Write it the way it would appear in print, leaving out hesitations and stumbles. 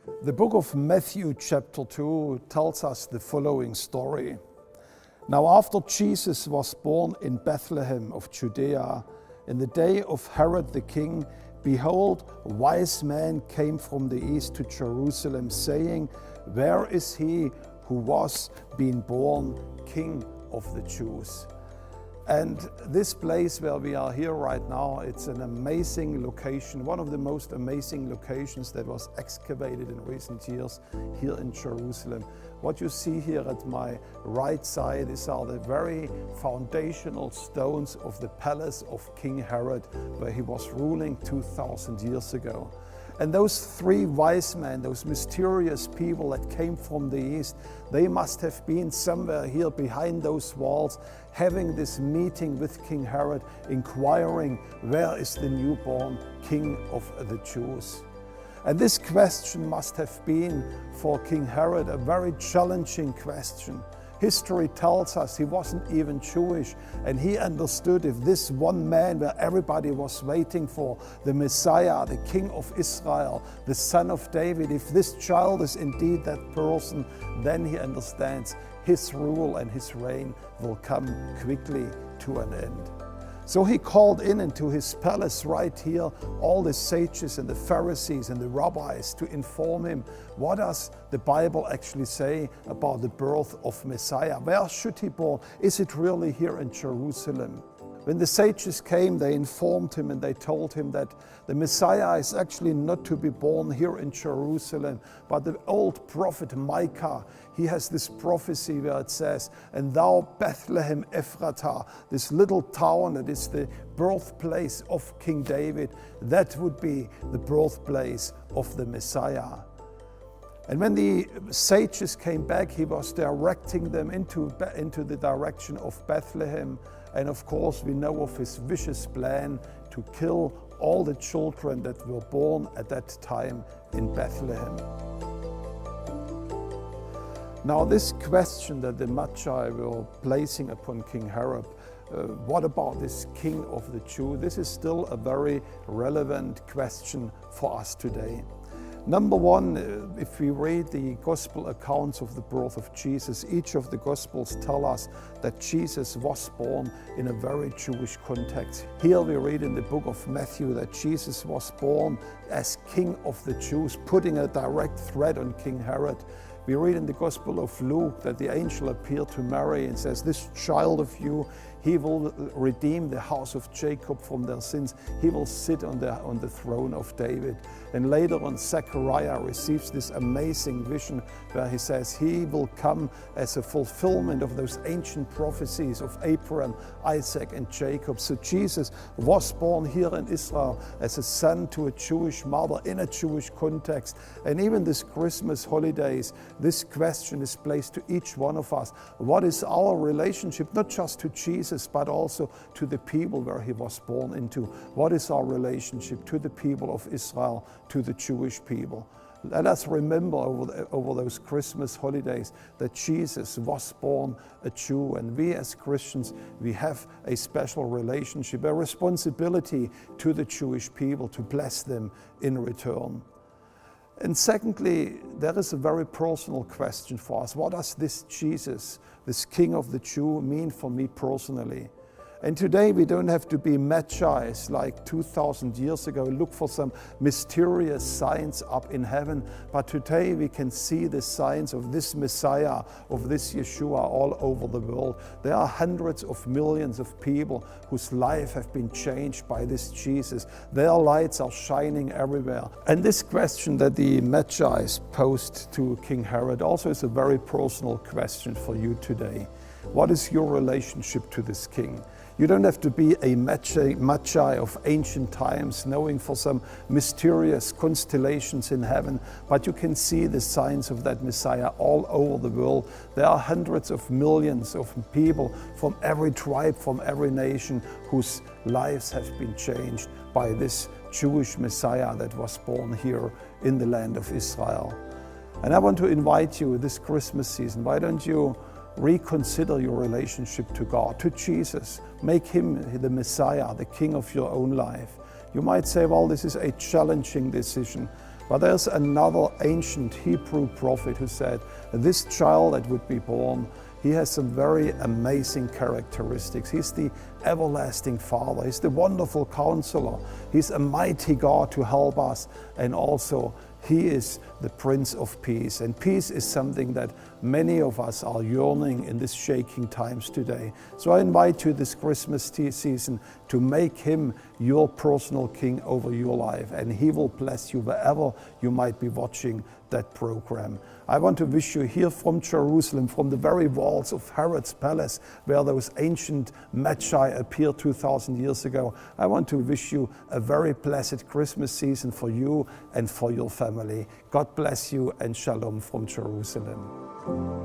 The book of Matthew chapter 2 tells us the following story. Now after Jesus was born in Bethlehem of Judea, in the day of Herod the king, behold, wise men came from the east to Jerusalem, saying, Where is he who was being born King of the Jews? And this place where we are here right now, it's an amazing location, one of the most amazing locations that was excavated in recent years here in Jerusalem. What you see here at my right side, these are the very foundational stones of the palace of King Herod, where he was ruling 2,000 years ago. And those three wise men, those mysterious people that came from the east, they must have been somewhere here behind those walls, having this meeting with King Herod, inquiring, where is the newborn King of the Jews? And this question must have been for King Herod a very challenging question. History tells us he wasn't even Jewish, and he understood if this one man where everybody was waiting for, the Messiah, the King of Israel, the Son of David, if this child is indeed that person, then he understands his rule and his reign will come quickly to an end. So he called into his palace right here all the sages and the Pharisees and the rabbis to inform him, what does the Bible actually say about the birth of Messiah? Where should he be born? Is it really here in Jerusalem? When the sages came, they informed him and they told him that the Messiah is actually not to be born here in Jerusalem, but the old prophet Micah, he has this prophecy where it says, and thou Bethlehem Ephratah, this little town that is the birthplace of King David, that would be the birthplace of the Messiah. And when the sages came back, he was directing them into the direction of Bethlehem. And of course, we know of his vicious plan to kill all the children that were born at that time in Bethlehem. Now, this question that the Magi were placing upon King Herod, what about this King of the Jews? This is still a very relevant question for us today. Number one, if we read the gospel accounts of the birth of Jesus, each of the gospels tell us that Jesus was born in a very Jewish context. Here we read in the book of Matthew that Jesus was born as King of the Jews, putting a direct threat on King Herod. We read in the Gospel of Luke that the angel appeared to Mary and says, this child of you, he will redeem the house of Jacob from their sins. He will sit on the throne of David. And later on, Zechariah receives this amazing vision where he says he will come as a fulfillment of those ancient prophecies of Abraham, Isaac, and Jacob. So Jesus was born here in Israel as a son to a Jewish mother in a Jewish context. And even this Christmas holidays, this question is placed to each one of us. What is our relationship, not just to Jesus, but also to the people where he was born into? What is our relationship to the people of Israel, to the Jewish people? Let us remember over those Christmas holidays that Jesus was born a Jew, and we as Christians, we have a special relationship, a responsibility to the Jewish people to bless them in return. And secondly, there is a very personal question for us. What does this Jesus, this King of the Jews, mean for me personally? And today we don't have to be magi like 2,000 years ago, look for some mysterious signs up in heaven. But today we can see the signs of this Messiah, of this Yeshua all over the world. There are hundreds of millions of people whose life have been changed by this Jesus. Their lights are shining everywhere. And this question that the Magi posed to King Herod also is a very personal question for you today. What is your relationship to this king? You don't have to be a magi of ancient times, knowing for some mysterious constellations in heaven, but you can see the signs of that Messiah all over the world. There are hundreds of millions of people from every tribe, from every nation, whose lives have been changed by this Jewish Messiah that was born here in the land of Israel. And I want to invite you this Christmas season, why don't you reconsider your relationship to God, to Jesus. Make him the Messiah, the King of your own life. You might say, well, this is a challenging decision. But there's another ancient Hebrew prophet who said, this child that would be born, he has some very amazing characteristics. He's the everlasting Father. He's the wonderful Counselor. He's a mighty God to help us. And also, he is the Prince of Peace. And peace is something that many of us are yearning in these shaking times today. So I invite you this Christmas season to make him your personal king over your life. And he will bless you wherever you might be watching that program. I want to wish you here from Jerusalem, from the very walls of Herod's palace, where those ancient magi appeared 2,000 years ago. I want to wish you a very blessed Christmas season for you and for your family. God bless you and shalom from Jerusalem.